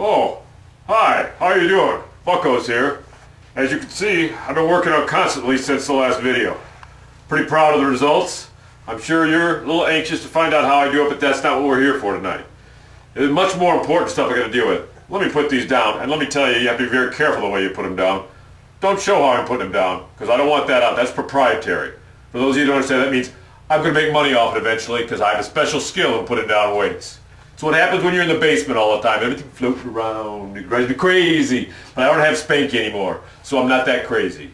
Oh, hi, how you doing? Bucko's here. As you can see, I've been working out constantly since the last video. Pretty proud of the results. I'm sure you're a little anxious to find out how I do it, but that's not what we're here for tonight. There's much more important stuff I gotta deal with. Let me put these down, and let me tell you, you have to be very careful the way you put them down. Don't show how I'm putting them down, because I don't want that out. That's proprietary. For those of you who don't understand, that means I'm gonna make money off it eventually, because I have a special skill in putting down weights. It's what happens when you're in the basement all the time. Everything floating around. It drives me crazy. But I don't have Spanky anymore, so I'm not that crazy.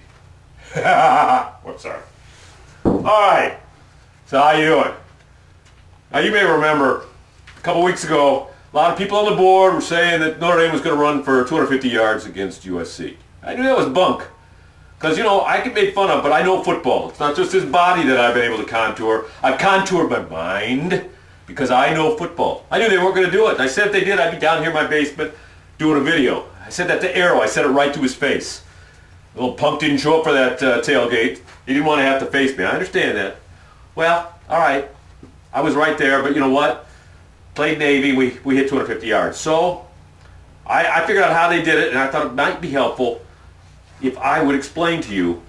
Whoops, sorry. Alright, so how you doing? Now you may remember, a couple weeks ago, a lot of people on the board were saying that Notre Dame was going to run for 250 yards against USC. I knew that was bunk. Because, you know, I get made fun of, but I know football. It's not just this body that I've been able to contour. I've contoured my mind. Because I know football. I knew they weren't going to do it. And I said if they did, I'd be down here in my basement doing a video. I said that to Arrow. I said it right to his face. The little punk didn't show up for that tailgate. He didn't want to have to face me. I understand that. Well, all right. I was right there, but you know what? Played Navy. We hit 250 yards. So I figured out how they did it, and I thought it might be helpful if I would explain to you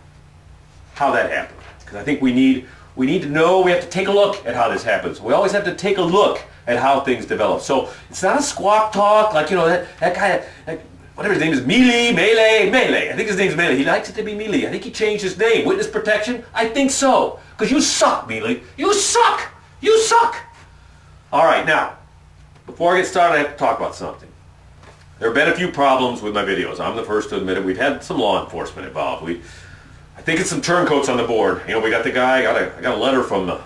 how that happened. Because I think we need to know, we have to take a look at how this happens. We always have to take a look at how things develop. So it's not a squawk talk like, you know, that guy, whatever his name is, Melee. I think his name's Melee. He likes it to be Melee. I think he changed his name. Witness protection? I think so. Because you suck, Melee. You suck! You suck! All right, now, before I get started, I have to talk about something. There have been a few problems with my videos. I'm the first to admit it. We've had some law enforcement involved. I think it's some turncoats on the board. You know, we got the guy, I got a letter from the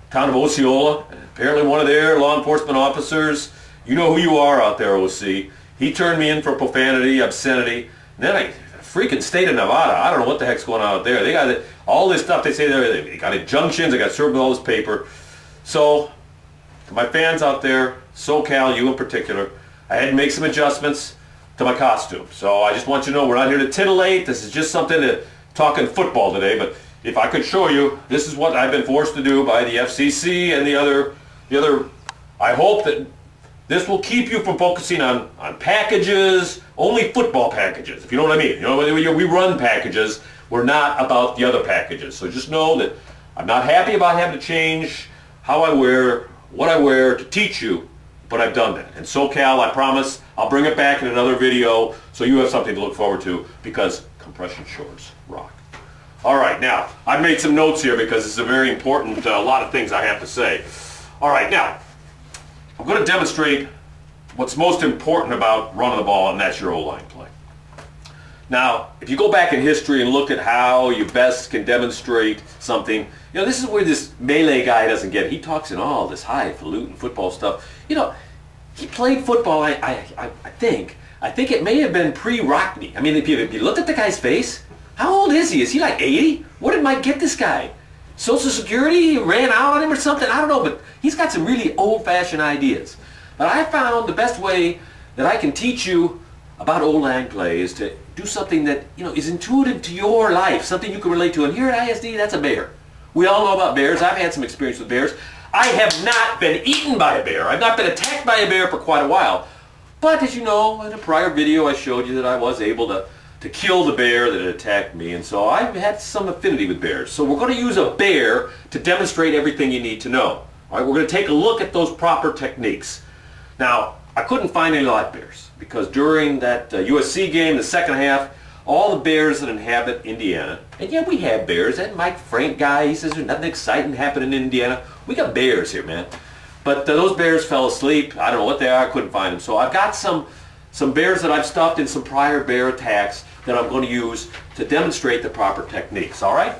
town of Osceola, and apparently one of their law enforcement officers, you know who you are out there, OC, he turned me in for profanity, obscenity, and then freaking state of Nevada, I don't know what the heck's going on out there. They got all this stuff, they say they got injunctions, they got served with all this paper. So, to my fans out there, SoCal, you in particular, I had to make some adjustments to my costume. So I just want you to know we're not here to titillate, this is just something to talking football today, but if I could show you, this is what I've been forced to do by the FCC and the other. I hope that this will keep you from focusing on packages, only football packages, if you know what I mean. You know, we run packages, we're not about the other packages. So just know that I'm not happy about having to change how I wear, what I wear to teach you, but I've done that. And SoCal, I promise, I'll bring it back in another video so you have something to look forward to, because compression shorts rock. All right, now, I've made some notes here because it's a very important, a lot of things I have to say. All right, now, I'm going to demonstrate what's most important about running the ball, and that's your O-line play. Now, if you go back in history and look at how you best can demonstrate something, you know, this is where this Melee guy doesn't get it. He talks in all this highfalutin football stuff. You know, he played football, I think it may have been pre-Rockney. I mean, if you look at the guy's face, how old is he? Is he like 80? Where did Mike get this guy? Social Security ran out on him or something? I don't know, but he's got some really old-fashioned ideas. But I found the best way that I can teach you about O-line play is to do something that, you know, is intuitive to your life, something you can relate to. And here at ISD, that's a bear. We all know about bears. I've had some experience with bears. I have not been eaten by a bear. I've not been attacked by a bear for quite a while. But as you know, in a prior video I showed you that I was able to kill the bear that had attacked me, and so I've had some affinity with bears. So we're going to use a bear to demonstrate everything you need to know. All right, we're going to take a look at those proper techniques. Now, I couldn't find any live bears, because during that USC game, the second half, all the bears that inhabit Indiana, and yeah, we have bears. That Mike Frank guy, he says there's nothing exciting happening in Indiana. We got bears here, man. But those bears fell asleep. I don't know what they are. I couldn't find them. So I've got some bears that I've stuffed in some prior bear attacks that I'm going to use to demonstrate the proper techniques. All right?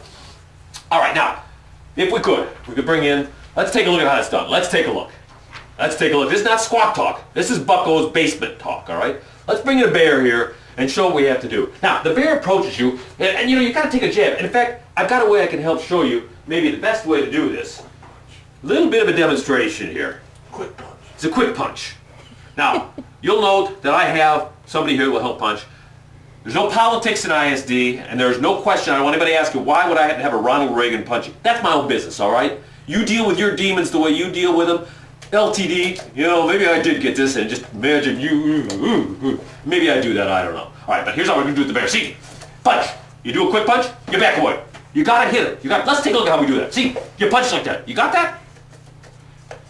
All right, now, if we could bring in, let's take a look at how it's done. Let's take a look. Let's take a look. This is not squawk talk. This is Bucko's basement talk, all right? Let's bring in a bear here and show what we have to do. Now, the bear approaches you, and you know, you got to take a jab. And in fact, I've got a way I can help show you maybe the best way to do this. A little bit of a demonstration here. Quick punch. It's a quick punch. Now, you'll note that I have somebody here who will help punch. There's no politics in ISD, and there's no question. I don't want anybody asking, why would I have to have a Ronald Reagan punching? That's my own business, all right? You deal with your demons the way you deal with them. LTD, you know, maybe I did get this and just imagine you, maybe I do that, I don't know. All right, but here's how we're gonna do it with the bear. See, punch. You do a quick punch, you back away. You gotta hit it. Let's take a look at how we do that. See, you punch like that. You got that?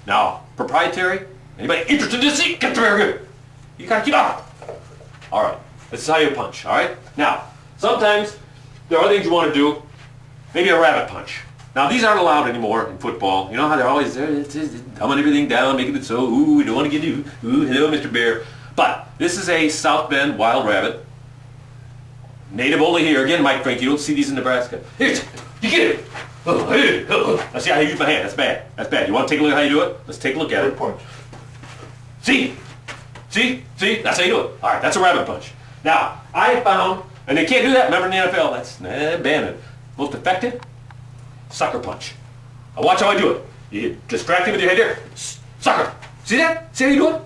Now, proprietary, anybody interested in this? See, get the bear good. You gotta keep up. All right, this is how you punch, all right? Now, sometimes there are things you wanna do, maybe a rabbit punch. Now, these aren't allowed anymore in football. You know how they're always there, dumbing everything down, making it so, ooh, we don't want to get you, ooh, hello, Mr. Bear. But this is a South Bend wild rabbit. Native only here. Again, Mike Frank, you don't see these in Nebraska. Here, you get it. Now see how I use my hand. That's bad. That's bad. You want to take a look at how you do it? Let's take a look at it. Punch. See? See? See? That's how you do it. All right, that's a rabbit punch. Now, I found, and they can't do that, remember in the NFL, that's banned. Most effective? Sucker punch. Now watch how I do it. You distract him with your head here. Sucker. See that? See how you do it?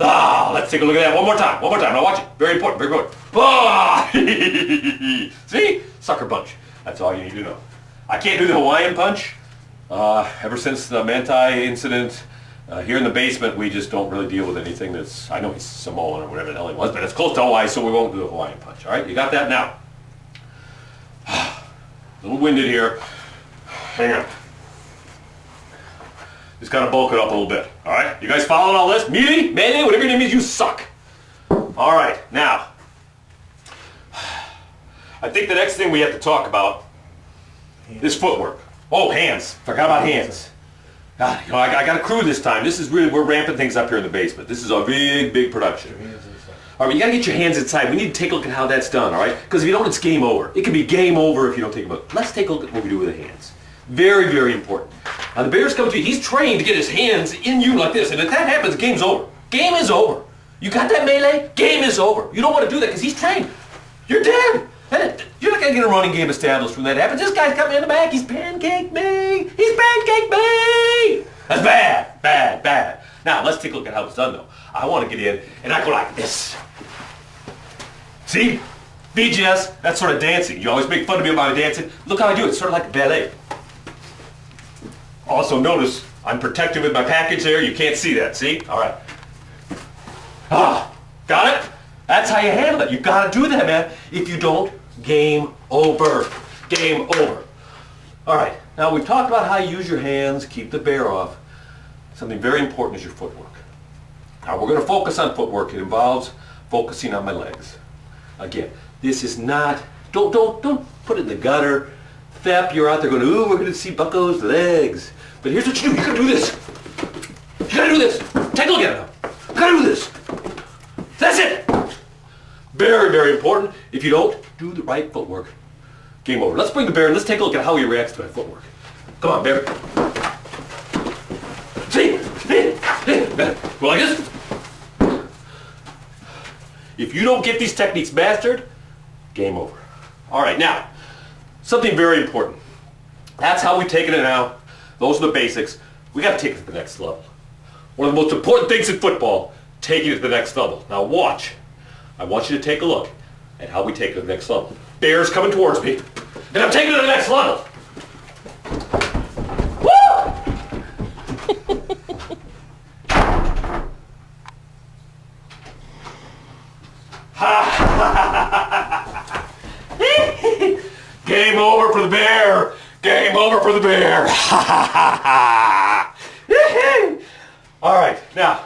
Ah, let's take a look at that one more time. One more time. Now watch it. Very important. Very important. Ah! See? Sucker punch. That's all you need to know. I can't do the Hawaiian punch. Ever since the Manti incident, here in the basement, we just don't really deal with anything that's, I know he's Samoan or whatever the hell he was, but it's close to Hawaii, so we won't do the Hawaiian punch. All right? You got that now? A little winded here. Hang on. Just gotta bulk it up a little bit. All right? You guys following all this? Melee, whatever your name is, you suck. All right, now. I think the next thing we have to talk about is footwork. Oh, hands. Forgot about hands. God, you know, I got a crew this time. This is really, we're ramping things up here in the basement. This is a big, big production. All right, you gotta get your hands inside. We need to take a look at how that's done, all right? Because if you don't, it's game over. It can be game over if you don't take a look. Let's take a look at what we do with the hands. Very, very important. Now the bear's coming to you. He's trained to get his hands in you like this. And if that happens, game's over. Game is over. You got that, Melee? Game is over. You don't want to do that because he's trained. You're dead. You're not going to get a running game established when that happens. This guy's coming in the back. He's pancake me. He's pancake me. That's bad, bad, bad. Now, let's take a look at how it's done, though. I want to get in, and I go like this. See? BGS, that's sort of dancing. You always make fun of me about my dancing. Look how I do it. It's sort of like ballet. Also notice I'm protected with my package there. You can't see that, see? All right. Ah, got it? That's how you handle it. You got to do that, man. If you don't, game over. Game over. All right. Now we've talked about how you use your hands, keep the bear off. Something very important is your footwork. Now we're going to focus on footwork. It involves focusing on my legs. Again, this is not, don't put it in the gutter. Thep, you're out there going, ooh, we're going to see Bucko's legs. But here's what you do. You got to do this. You got to do this. Take a look at it now. You got to do this. That's it. Very, very important. If you don't do the right footwork, game over. Let's bring the bear and let's take a look at how he reacts to my footwork. Come on, bear. See? Go like this. If you don't get these techniques mastered, game over. All right, now, something very important. That's how we take it now. Those are the basics. We got to take it to the next level. One of the most important things in football, taking it to the next level. Now watch. I want you to take a look at how we take it to the next level. Bear's coming towards me, and I'm taking it to the next level. Game over for the bear. Game over for the bear. All right, now,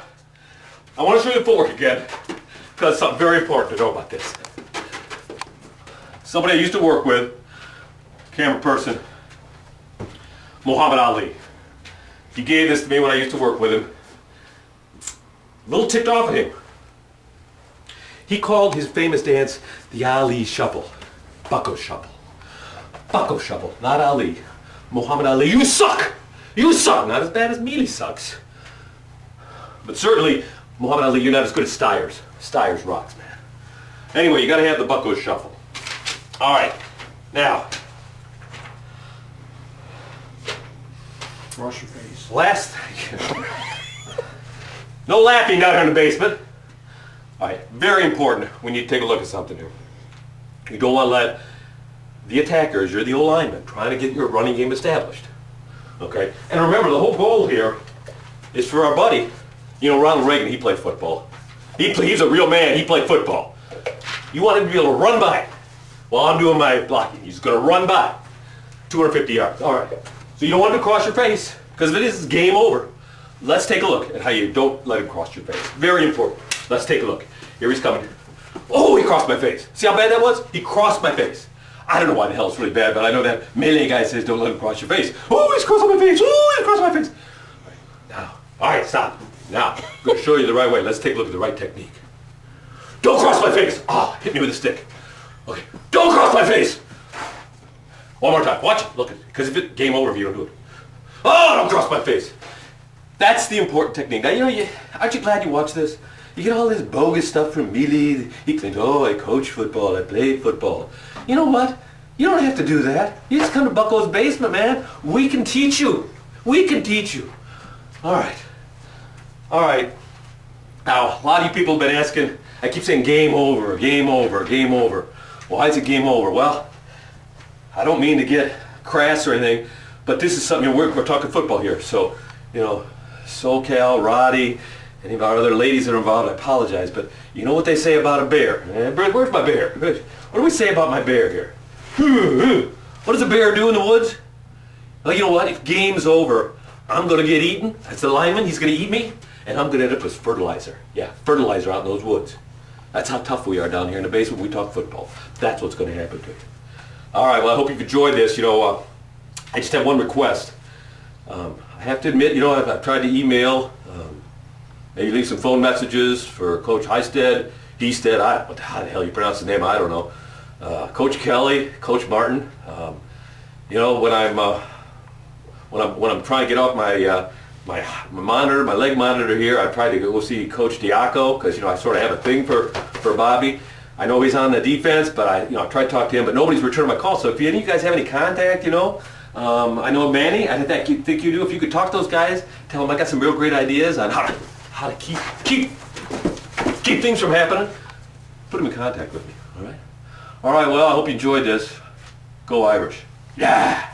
I want to show you the footwork again, because something very important to know about this. Somebody I used to work with, camera person, Muhammad Ali. He gave this to me when I used to work with him. A little ticked off at him. He called his famous dance the Ali Shuffle. Bucko Shuffle. Bucko Shuffle, not Ali. Muhammad Ali, you suck! You suck! Not as bad as Mealy sucks. But certainly, Muhammad Ali, you're not as good as Stiers. Stiers rocks, man. Anyway, you gotta have the Bucko Shuffle. Alright, now. Wash your face. Last thing. No laughing down here in the basement. Alright, very important. We need to take a look at something here. You don't want to let the attackers, you're the O-lineman, trying to get your running game established. Okay? And remember, the whole goal here is for our buddy. You know, Ronald Reagan, he played football. He's a real man, he played football. You want him to be able to run by while I'm doing my blocking. He's going to run by 250 yards. All right. So you don't want him to cross your face, because if it is, it's game over. Let's take a look at how you don't let him cross your face. Very important. Let's take a look. Here he's coming. Oh, he crossed my face. See how bad that was? He crossed my face. I don't know why the hell it's really bad, but I know that melee guy says don't let him cross your face. Oh, he's crossing my face. Oh, he's crossing my face. All right, stop. Now, I'm going to show you the right way. Let's take a look at the right technique. Don't cross my face. Ah, hit me with a stick. Okay, don't cross my face. One more time. Watch it. Look at it. Because if it's game over if you don't do it. Oh, don't cross my face. That's the important technique. Now, you know, aren't you glad you watch this? You get all this bogus stuff from Mealy. He claims, oh, I coach football, I played football. You know what? You don't have to do that. You just come to Bucko's basement, man. We can teach you. We can teach you. All right. All right. Now, a lot of you people have been asking, I keep saying game over, game over, game over. Why is it game over? Well, I don't mean to get crass or anything, but this is something, you know, we're talking football here. So, you know, SoCal, Roddy, any of our other ladies that are involved, I apologize, but you know what they say about a bear? Where's my bear? What do we say about my bear here? What does a bear do in the woods? Well, you know what? If game's over, I'm going to get eaten. That's the lineman. He's going to eat me, and I'm going to end up as fertilizer. Yeah, fertilizer out in those woods. That's how tough we are down here in the basement. We talk football. That's what's going to happen to you. All right, well, I hope you've enjoyed this. You know, I just have one request. I have to admit, you know, I've tried to email, maybe leave some phone messages for Coach Heisted, what the hell you pronounce his name, I don't know. Coach Kelly, Coach Martin. You know, when I'm trying to get off my monitor, my leg monitor here, I tried to go see Coach Diaco, because, you know, I sort of have a thing for Bobby. I know he's on the defense, but I tried to talk to him, but nobody's returning my call. So if any of you guys have any contact, you know, I know Manny, I think you do. If you could talk to those guys, tell them I got some real great ideas on how to keep things from happening. Put them in contact with me. All right. All right. Well, I hope you enjoyed this. Go Irish. Yeah.